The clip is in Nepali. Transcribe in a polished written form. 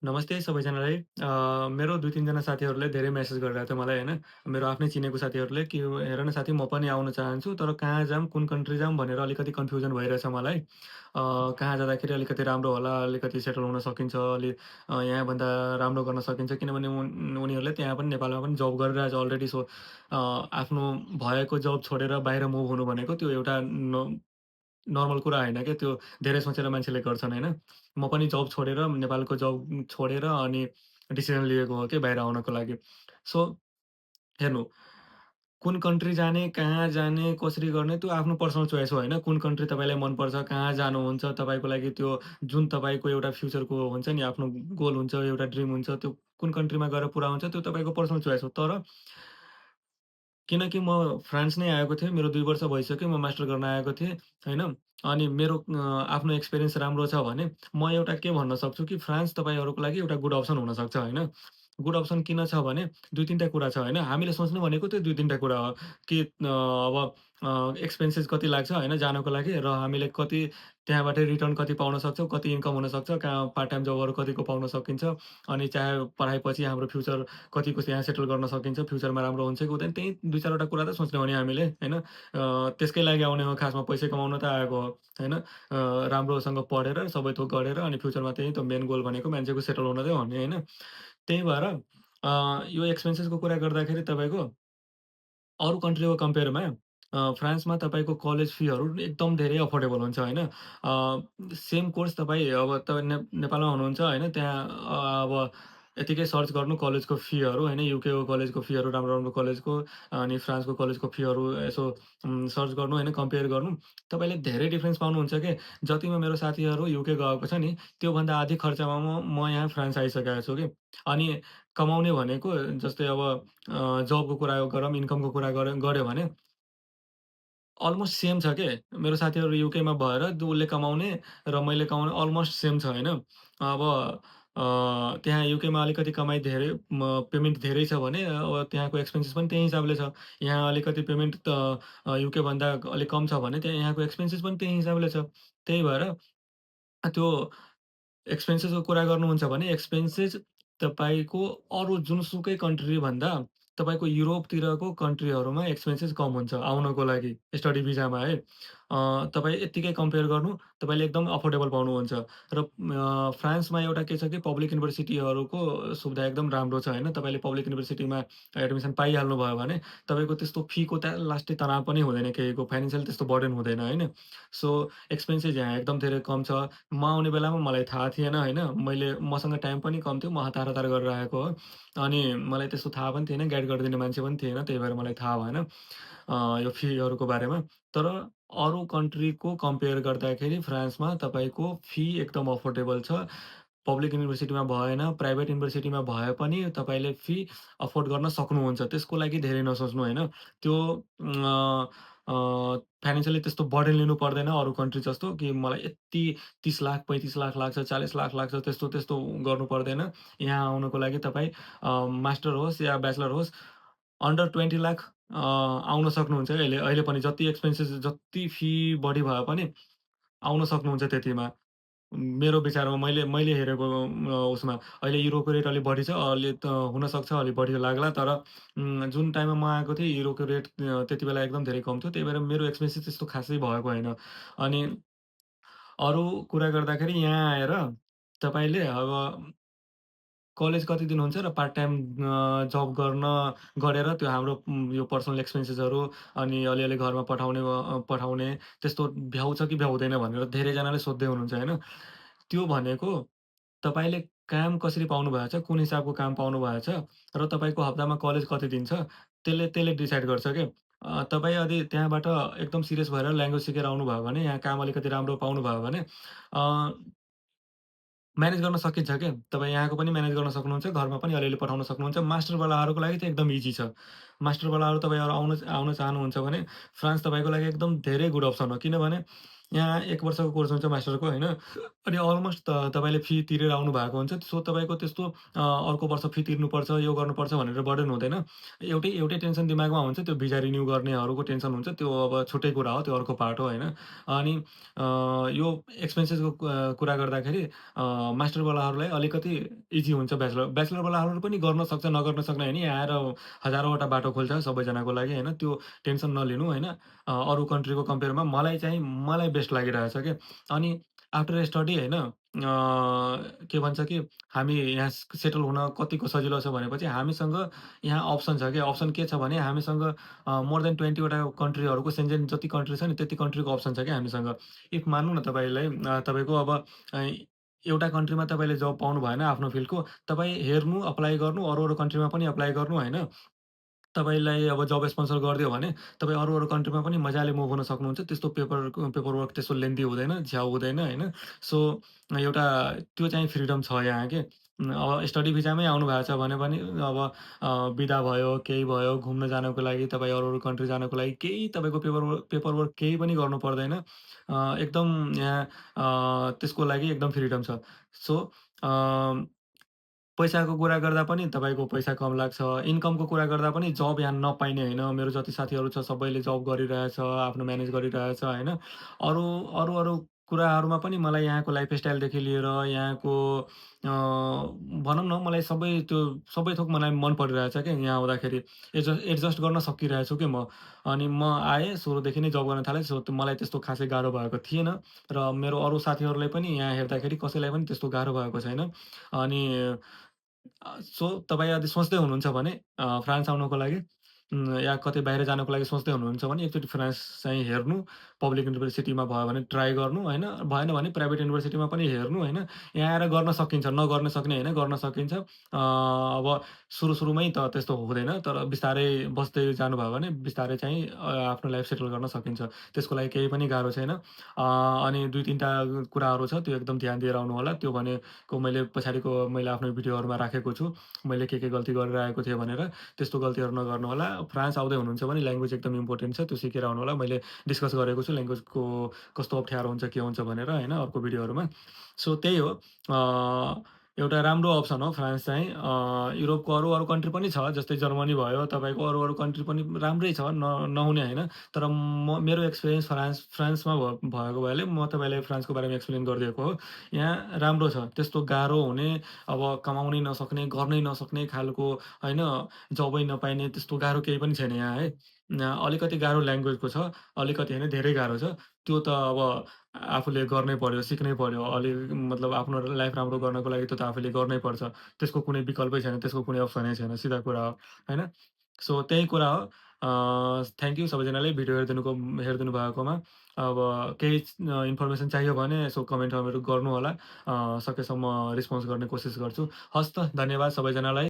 नमस्ते सबैजनालाई। मेरो 2-3 जना साथीहरूले धेरै मेसेज गरिरहेको थियो मलाई होइन। मेरो आफ्नै चिनेको साथीहरूले कि "हेर न साथी म पनि आउन चाहन्छु, तर कहाँ जाऊँ, कुन कन्ट्री जाऊँ?" भनेर अलिकति कन्फ्युजन भइरहेछ मलाई। कहाँ जाँदाखेरि अलिकति राम्रो होला, अलिकति सेटल हुन सकिन्छ, यहाँभन्दा राम्रो गर्न सकिन्छ। किनभने उनीहरूले त्यहाँ पनि नेपालमा पनि जब गरिरहेछ अलरेडी। आफ्नो भएको जब छोडेर बाहिर मुभ हुनु भनेको त्यो एउटा नर्मल कुरा होइन क्या, त्यो धेरै सोचेर मान्छेले गर्छन् होइन। म पनि जब छोडेर नेपालको जब छोडेर अनि डिसिजन लिएको हो कि बाहिर आउनको लागि। सो हेर्नु, कुन कन्ट्री जाने, कहाँ जाने, कसरी गर्ने त्यो आफ्नो पर्सनल चोइस हो होइन। कुन कन्ट्री तपाईँलाई मनपर्छ, कहाँ जानुहुन्छ, तपाईँको लागि त्यो जुन तपाईँको एउटा फ्युचरको हुन्छ नि आफ्नो गोल हुन्छ, एउटा ड्रिम हुन्छ, त्यो कुन कन्ट्रीमा गएर पुरा हुन्छ त्यो तपाईँको पर्सनल चोइस हो। तर किनकि म फ्रान्स नै आएको थिएँ, मेरो 2 वर्ष भइसक्यो, म मास्टर गर्न आएको थिएँ, होइन? अनि मेरो आफ्नो एक्सपिरियन्स राम्रो छ भने, म एउटा के भन्न सक्छु कि फ्रान्स तपाईँहरूको लागि एउटा गुड अप्सन हुनसक्छ, होइन? गुड अप्सन किन छ भने 2-3 टा कुरा छ, होइन? हामीले सोच्नु भनेको त्यो 2-3 टा कुरा हो कि अब एक्सपेन्सेस कति लाग्छ, होइन? जानको लागि र हामीले कति त्यहाँबाट रिटर्न कति पाउन सक्छौँ, कति इन्कम हुनसक्छ, कहाँ पार्ट टाइम जबहरू कतिको पाउन सकिन्छ, अनि चाहे पढाइपछि हाम्रो फ्युचर कतिको यहाँ सेटल गर्न सकिन्छ, फ्युचरमा राम्रो हुन्छ कि हुँदैन, त्यही 2-4 वटा कुरा त सोच्ने हो नि हामीले, होइन? त्यसकै लागि आउने हो खासमा पैसै कमाउन त आएको हो, होइन? राम्रोसँग पढेर सबै थोक गरेर अनि फ्युचरमा त्यही त मेन गोल भनेको मान्छेको सेटल हुन चाहिँ हो नि, होइन? त्यही भएर यो एक्सपेन्सेसको कुरा गर्दाखेरि तपाईँको अरू कन्ट्रीको कम्पेयरमा फ्रान्समा तपाईँको कलेज फीहरू एकदम धेरै अफोर्डेबल हुन्छ होइन। सेम कोर्स तपाईँ नेपालमा हुनुहुन्छ होइन, त्यहाँ अब यतिकै सर्च गर्नु कलेजको फीहरू होइन, युकेको कलेजको फीहरू राम्रो-राम्रो कलेजको अनि फ्रान्सको कलेजको फीहरू यसो सर्च गर्नु होइन, कम्पेयर गर्नु। तपाईँले धेरै डिफ्रेन्स पाउनुहुन्छ के। जतिमा मेरो साथीहरू युके गएको छ नि, त्योभन्दा आधी खर्चमा म यहाँ फ्रान्स आइसकेको छु कि। अनि कमाउने भनेको जस्तै अब जबको कुरा गरौँ, इन्कमको कुरा गऱ्यो भने अलमोस्ट सेम छ के। मेरो साथीहरू युकेमा भएर उसले कमाउने र मैले कमाउने अलमोस्ट सेम छ होइन। अब त्यहाँ युकेमा अलिकति कमाइ धेरै पेमेन्ट धेरै छ भने त्यहाँको एक्सपेन्सेस पनि त्यही हिसाबले छ। यहाँ अलिकति पेमेन्ट युकेभन्दा अलिक कम छ भने त्यहाँ यहाँको एक्सपेन्सेस पनि त्यही हिसाबले छ। त्यही भएर त्यो एक्सपेन्सेसको कुरा गर्नुहुन्छ भने एक्सपेन्सेस तपाईँको अरू जुनसुकै कन्ट्रीभन्दा तपाईँको युरोपतिरको कन्ट्रीहरूमा एक्सपेन्सेस कम हुन्छ आउनको लागि स्टडी भिजामा है। तपाईँ यत्तिकै कम्पेयर गर्नु, तपाईँले एकदम अफोर्डेबल पाउनुहुन्छ र फ्रान्समा एउटा के छ कि पब्लिक युनिभर्सिटीहरूको सुविधा एकदम राम्रो छ होइन। तपाईँले पब्लिक युनिभर्सिटीमा एडमिसन पाइहाल्नुभयो भने तपाईँको त्यस्तो फीको लास्टै तनाव पनि हुँदैन केहीको, फाइनेन्सियल त्यस्तो बर्डन हुँदैन होइन। सो एक्सपेन्सेस यहाँ एकदम धेरै कम छ। म आउने बेलामा मलाई थाहा थिएन होइन। मसँग टाइम पनि कम थियो। म हतार-हतार गरेर आएको हो। अनि मलाई त्यस्तो थाहा पनि थिएन, गाइड गरिदिने मान्छे पनि थिएन। त्यही भएर मलाई थाहा भएन यो फीहरूको बारेमा। तर अरू कन्ट्रीको कम्पेयर गर्दाखेरि फ्रान्समा तपाईँको फी एकदम अफोर्डेबल छ। पब्लिक युनिभर्सिटीमा भएन, प्राइभेट युनिभर्सिटीमा भए पनि तपाईँले फी अफोर्ड गर्न सक्नुहुन्छ। त्यसको लागि धेरै नसोच्नु होइन। त्यो अ फाइनेन्सियली त्यस्तो बर्डन लिनु पर्दैन अरू कन्ट्री जस्तो कि मलाई यति 30 लाख 35 लाख लाग्छ, 40 लाख लाग्छ त्यस्तो गर्नु पर्दैन। यहाँ आउनको लागि तपाईँ मास्टर होस् या ब्याचलर होस्, अन्डर 20 लाख आउन सक्नुहुन्छ क्या अहिले अहिले पनि जति एक्सपेन्सेस जति फी बढी भए पनि आउन सक्नुहुन्छ त्यतिमा। मेरो विचारमा मैले मैले हेरेको उसमा अहिले युरोको रेट अलिक बढी छ। अलि त हुनसक्छ अलिक बढी लाग्ला तर जुन टाइममा म आएको थिएँ युरोको रेट त्यति बेला एकदम धेरै कम थियो। त्यही भएर मेरो एक्सपेन्सेस त्यस्तो खासै भएको होइन। अनि अरू कुरा गर्दाखेरि यहाँ आएर तपाईँले अब कलेज कति दिनुहुन्छ र पार्ट टाइम जब गरेर त्यो हाम्रो यो पर्सनल एक्सपेन्सेसहरू अनि अलिअलि घरमा पठाउने त्यस्तो भ्याउँछ कि भ्याउँदैन भनेर धेरैजनाले सोध्दै हुनुहुन्छ होइन। त्यो भनेको तपाईँले काम कसरी पाउनुभएको छ, कुन हिसाबको काम पाउनुभएको छ र तपाईँको हप्तामा कलेज कति दिन्छ, त्यसले त्यसले डिसाइड गर्छ के। तपाईँ यदि त्यहाँबाट एकदम सिरियस भएर ल्याङ्ग्वेज सिकेर आउनुभयो भने, यहाँ काम अलिकति राम्रो पाउनुभयो भने अ म्यानेज गर्न सकिन्छ के। तपाईँ यहाँको पनि म्यानेज गर्न सक्नुहुन्छ, घरमा पनि अलिअलि पठाउन सक्नुहुन्छ। मास्टरवालाहरूको लागि त एकदम इजी छ। मास्टरवालाहरू तपाईँहरू आउन आउन चाहनुहुन्छ भने फ्रान्स तपाईँको लागि एकदम धेरै गुड अप्सन हो। किनभने यहाँ 1 वर्षको कोर्स हुन्छ मास्टरको होइन। अनि अलमोस्ट तपाईँले फी तिरेर आउनु भएको हुन्छ। सो तपाईँको त्यस्तो अर्को वर्ष फी तिर्नुपर्छ, यो गर्नुपर्छ भनेर बर्डन हुँदैन। एउटै एउटै टेन्सन दिमागमा हुन्छ, त्यो भिजा रिन्यू गर्नेहरूको टेन्सन हुन्छ। त्यो अब छुट्टै कुरा हो, त्यो अर्को पार्ट हो होइन। अनि यो एक्सपेन्सेसको कुरा गर्दाखेरि मास्टरवालाहरूलाई अलिकति इजी हुन्छ ब्याचलरवालाहरू पनि गर्न सक्छ, नगर्न सक्ने होइन। यहाँ आएर हजारौँवटा बाटो खोल्छ सबैजनाको लागि होइन, त्यो टेन्सन नलिनु होइन। अरू कन्ट्रीको कम्पेयरमा मलाई बेस्ट लागिरहेछ क्या। अनि आफ्टर स्टडी होइन के भन्छ कि हामी यहाँ सेटल हुन कतिको सजिलो छ भनेपछि हामीसँग यहाँ अप्सन छ क्या। अप्सन के छ भने हामीसँग मोर देन 20 वटा कन्ट्रीहरूको सेन्जेन जति कन्ट्री छ नि त्यति कन्ट्रीको अप्सन छ क्या हामीसँग। इफ मान्नु न तपाईँलाई तपाईँको अब एउटा कन्ट्रीमा तपाईँले जब पाउनु भएन आफ्नो फिल्डको, तपाईँ हेर्नु, अप्लाई गर्नु, अरू-अरू कन्ट्रीमा पनि अप्लाई गर्नु होइन। तपाईँलाई अब जब स्पोन्सर गरिदियो भने, तपाईँ अरू-अरू कन्ट्रीमा पनि मजाले मुभ हुन सक्नुहुन्छ। त्यस्तो पेपर वर्क त्यस्तो लेन्दी हुँदैन, झ्याउ हुँदैन होइन। सो एउटा त्यो चाहिँ फ्रिडम छ यहाँ के। अब स्टडी भिजामै आउनु भएको छ भने पनि अब बिदा भयो, केही भयो, घुम्न जानको लागि, तपाईँ अरू-अरू कन्ट्री जानको लागि केही तपाईँको पेपर वर्क केही पनि गर्नु पर्दैन। एकदम यहाँ त्यसको लागि एकदम फ्रिडम छ। सो अ पैसाको कुरा गर्दा पनि तपाईँको पैसा कम लाग्छ। इन्कमको कुरा गर्दा पनि जब यहाँ नपाइने होइन। मेरो जति साथीहरू छ सबैले जब गरिरहेछ, आफ्नो म्यानेज गरिरहेछ होइन। अरू अरू कुराहरूमा पनि मलाई यहाँको लाइफस्टाइलदेखि लिएर यहाँको भनौँ न मलाई सबै थोक मलाई मन परिरहेछ क्या यहाँ आउँदाखेरि। एडजस्ट गर्न सकिरहेछु क्या म। अनि म आएँ सुरुदेखि नै जब गर्न थालेँ। सो मलाई त्यस्तो खासै गाह्रो भएको थिएन र मेरो अरू साथीहरूलाई पनि यहाँ हेर्दाखेरि कसैलाई पनि त्यस्तो गाह्रो भएको छैन। अनि सो तपाईँ यदि सोच्दै हुनुहुन्छ भने फ्रान्स आउनको लागि या कतै बाहिर जानको लागि सोच्दै हुनुहुन्छ भने एकचोटि फ्रान्स चाहिँ हेर्नु। पब्लिक युनिभर्सिटीमा भयो भने ट्राई गर्नु होइन, भएन भने प्राइभेट युनिभर्सिटीमा पनि हेर्नु होइन। यहाँ आएर गर्न सकिन्छ, नगर्न सक्ने होइन, गर्न सकिन्छ। अब सुरुमै त त्यस्तो हुँदैन, तर बिस्तारै बस्दै जानुभयो भने बिस्तारै चाहिँ आफ्नो लाइफ सेटल गर्न सकिन्छ। त्यसको लागि केही पनि गाह्रो छैन। अनि 2-3 टा कुराहरू छ, त्यो एकदम ध्यान दिएर आउनुहोला। त्यो भनेको मैले आफ्नो भिडियोहरूमा राखेको छु। मैले के गल्ती गरिरहेको थिएँ भनेर, त्यस्तो गल्तीहरू नगर्नुहोला। फ्रान्स आउँदै हुनुहुन्छ भने ल्याङ्ग्वेज एकदम इम्पोर्टेन्ट छ, त्यो सिकेर आउनुहोला। मैले डिस्कस गरेको छु ल्याङ्ग्वेजको कस्तो अप्ठ्यारो हुन्छ, के हुन्छ भनेर होइन अर्को भिडियोहरूमा। सो त्यही हो। एउटा राम्रो अप्सन हो फ्रान्स चाहिँ। युरोपको अरू कन्ट्री पनि छ, जस्तै जर्मनी भयो, तपाईँको अरू कन्ट्री पनि राम्रै छ, नहुने होइन। तर मेरो एक्सपिरियन्स फ्रान्समा भएको भएले म तपाईँलाई फ्रान्सको बारेमा एक्सप्लेन गरिदिएको हो। यहाँ राम्रो छ, त्यस्तो गाह्रो हुने, अब कमाउनै नसक्ने, गर्नै नसक्ने खालको होइन, जबै नपाइने त्यस्तो गाह्रो केही पनि छैन यहाँ है। अलिकति गाह्रो ल्याङ्ग्वेजको छ, अलिकति होइन धेरै गाह्रो छ। त्यो त अब आफूले गर्नै पर्यो, सिक्नै पर्यो। मतलब आफ्नो लाइफ राम्रो गर्नको लागि त्यो त आफूले गर्नै पर्छ। त्यसको कुनै विकल्पै छैन, त्यसको कुनै अप्सनै छैन, सिधा कुरा हो, होइन? सो त्यही कुरा हो। थ्याङ्क यू सबैजनाले भिडियो हेरिदिनु भएकोमा। अब केही इन्फर्मेसन चाहियो भने यसो कमेन्टहरू गर्नुहोला। सकेसम्म रिस्पोन्स गर्ने कोसिस गर्छु। हवस् त, धन्यवाद सबैजनालाई।